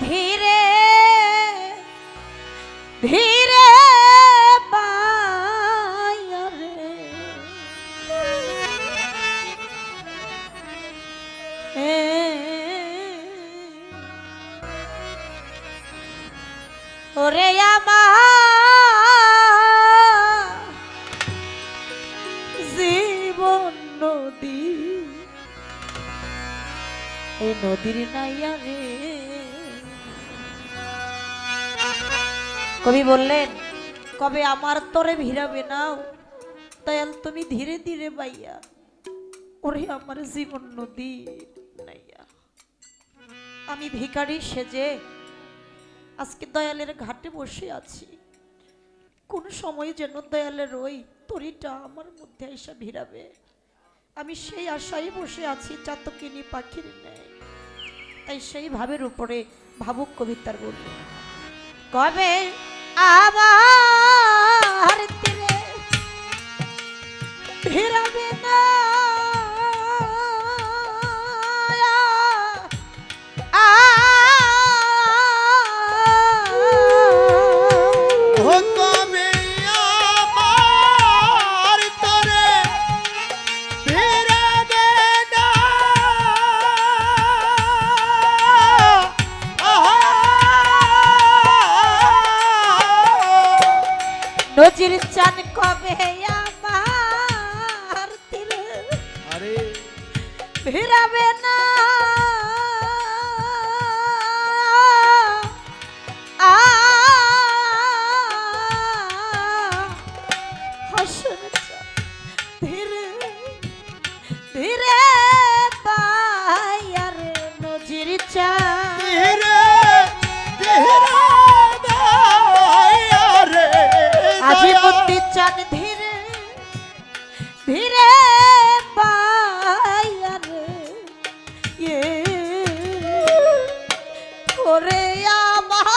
ধীরে ধীরে পাইয়া রে ওরে আমার জীবন নদী এই নদীর নাইয়া রে। কবি বললেন কবে আমার তরে ভিড়াবে নাও দয়াল তুমি ধীরে ধীরে বাইয়া ওরে আমার জীবন নদী নাইয়া। আমি ভিখারি সেজে আজকে দয়ালের ঘাটে বসে আছি, কোন সময় যেন দয়ালের ওই তরিটা আমার মধ্যে এসে ভিড়াবে, আমি সেই আশায় বসে আছি চাতকিনী পাখির ন্যায়। তাই সেই ভাবের উপরে ভাবুক কবিতার বলল কবে আবার তীরে ভিড়াবে না নজির চান কবে আমার তীরে ভিড়াবে না হাসন ধীরে ধীরে পাইয়া রে নজির চান আজি বুদ্ধি চান ধীরে ধীরে পাইয়া রে ওরে আমার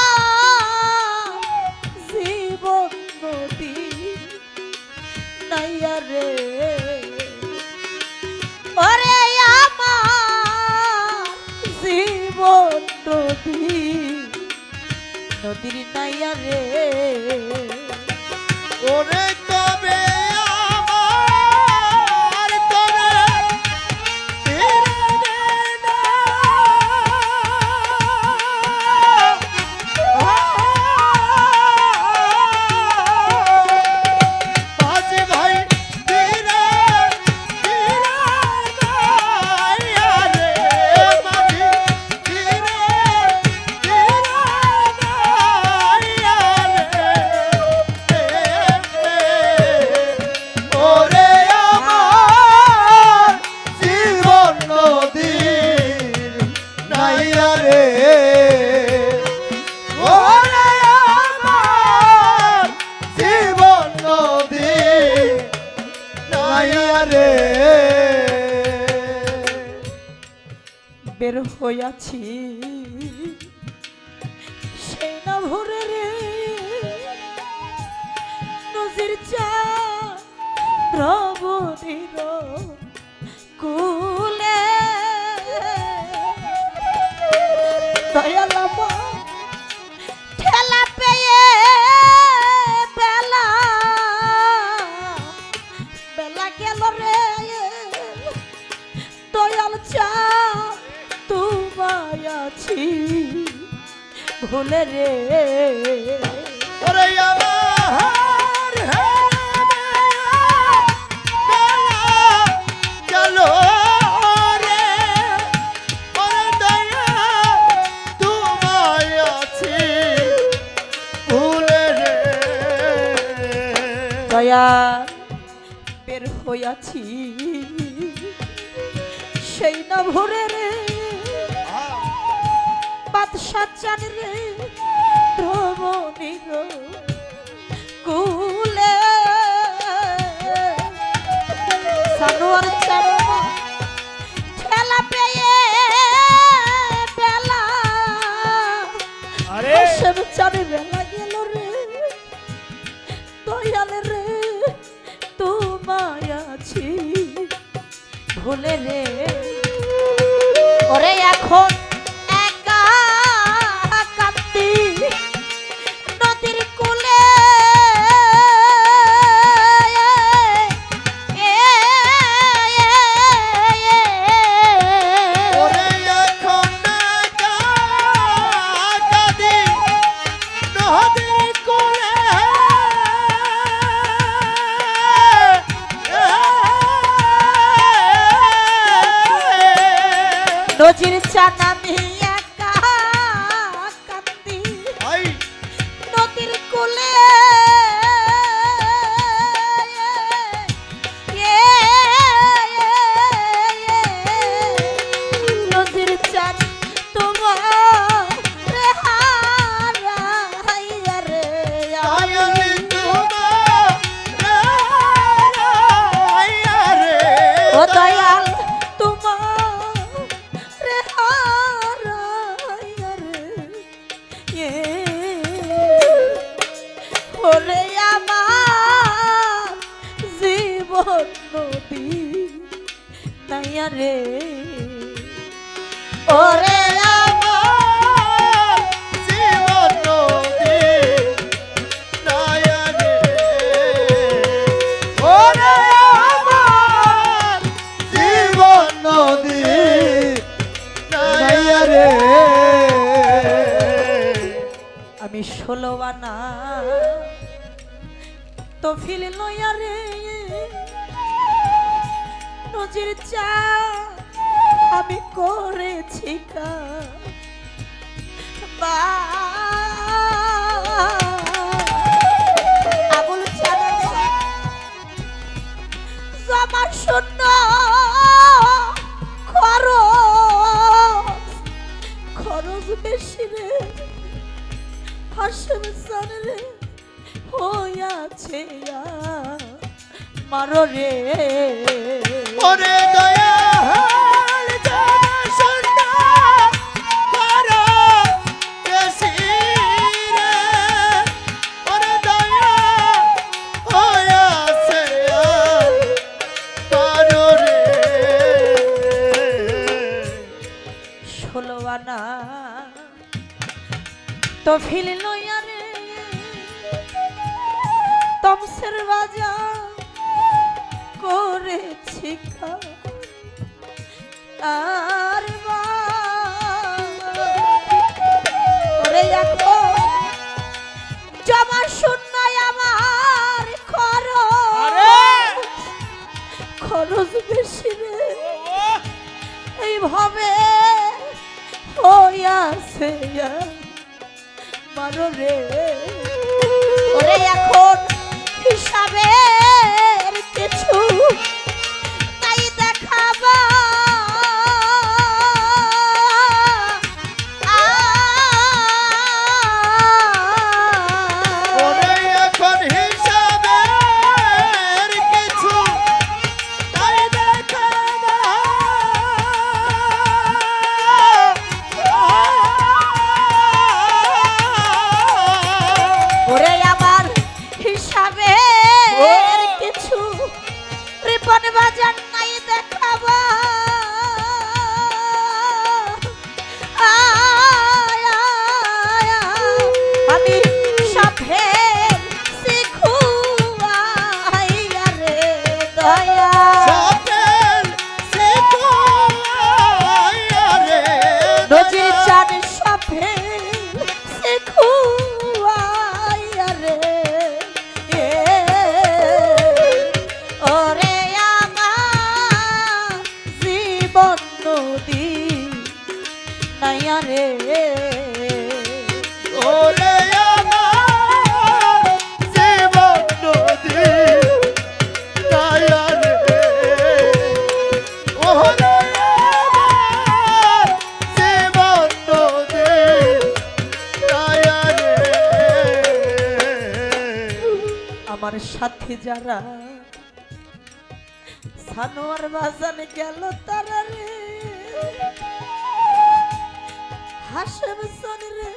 জীবন নদী নাইয়া রে ওরে আমার জীবন নদী নদীর নাইয়া রে ওরে তবে আমার তরে বাজি ভাই ধীরে ধীরে গাইয়া রে বাজি ধীরে ধীরে গাইয়া রে ওরে আমার জীবন নদীর নাইয়া রে ওরে আমার জীবন নদীর নাইয়া রে বের হইয়াছি সেই না ভোরে রে নজির চা প্রভুর কুলে দয়াল ঠেলা পেয়ে বেলা বেলা গেল রে দয়াল চা তোমায় আছি ভুলে রে ওরে আমার চলো রে ওরে দয়া তোমায় আছি ভুলে রে দয়া বের হইয়াছি সেই না ভোরে রে বাদশা চান রে ভ্রমণীর কুলে সানোয়ার চারণ ঠেলা পেয়ে বেলা সব চারে বেলা গেল রে দয়াল রে তোমায় আছি ভুলে রে ওরে এখন একা চান আমি একা কান্দি আই নদীর কোলে নদীর চান তোমার হারাইয়া রে আয়ালি তোমার আয়া রে ও দয়াল তোমার হারাইয়া রে ওরে আমার জীবন নদী নাইয়া রে ওরে আমার জীবন নদী নায়া রে ওরে আমার জীবন নদী নায়া রে আমি 16 আনা তো ফিল লইয়া রে নজির চা আমি করেছি কা বা আবুল চানা জমা শূন্য খরচ বেশি রে হাসেম সানরে হইয়াছে মারো রে ওরে দয়াল জানা শুননা করো বেশি রে ওরে দয়াল হইয়াছে করো রে 16 আনা তো ফিল লইয়া রে তমসের বাজার করেছি আর ওরে এখন জমা শূন্যই আমার খরচ বেশি রে এইভাবে হইয়াছে মারো রে ওরে এখন হিসাবের কিছু তাই দেখাবা ওরে এখন হিসাবের কিছু তাই দেখাবা ওরে আমার হিসাবের কিছু রিপন বাজার নাই দেখাবা আমি সাফের শিখু আইয়া রে দয়া সাপের শিখু আইয়া রে নজির চান সাফের শিখু আইয়া রে ওরে আমার জীবন নদী নাইয়া রে ওরে আমার জীবন নদী নায়া রে ওরে আমার জীবন নদী নায়া রে আমার সাথে যারা সানোয়ার বাজানে গেল তারা রে হাসেম সন রে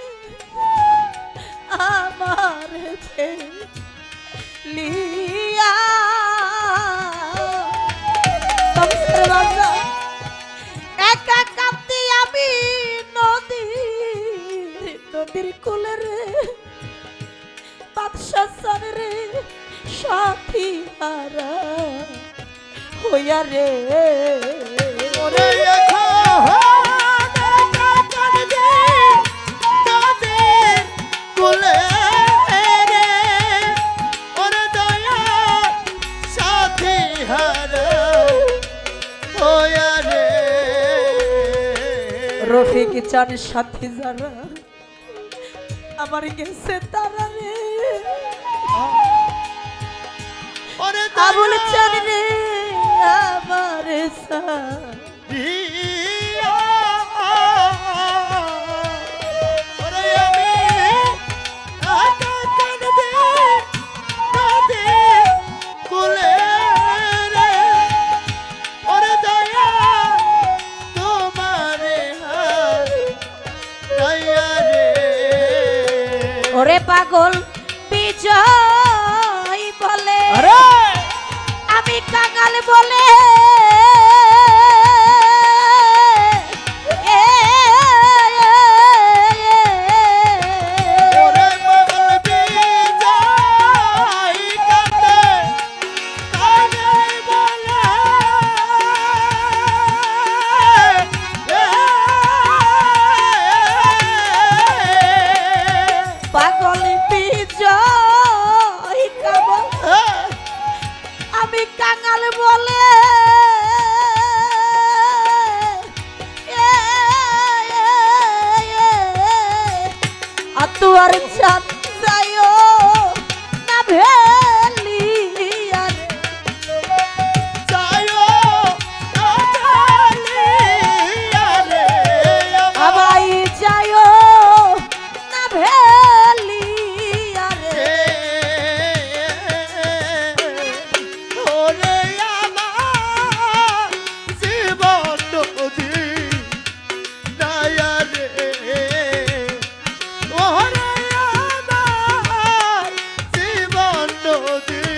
আমার লিয়া তমসের বাজার একা কাঁদতে আমি নদীর কোলে রে বাদশা সন রে সাথী হারা হইয়া রে ওরে এখন কাকান দে তাদের কোলে রে ওরে দয়া সাথী হারা হইয়া রে রেখে চান সাথে যারা আমার গেছে তারা রে ওরে আবুল দয়া চান রে আমার সাথ দিয়া ওরে আমি একা কাঁদতে কাঁদে কুলে রে ওরে দয়া তোমারে হাত দয়া রে ওরে পাগল বিজয় বলে আরে আমি কাঙাল বলে ওরে পাগল বিজয় কাঁদে কাঁদে বলে পাগল বিজয় কেবল আমি কাঙাল বলে আতুয়ার চাঁদ যাইও না ভেলিয়া রে যায়ো কাটালিয়া রে আবাই যাইও না ভেলিয়া রে ওরে আমার জীবন নদী দয়া রে ওরে আমার জীবন নদী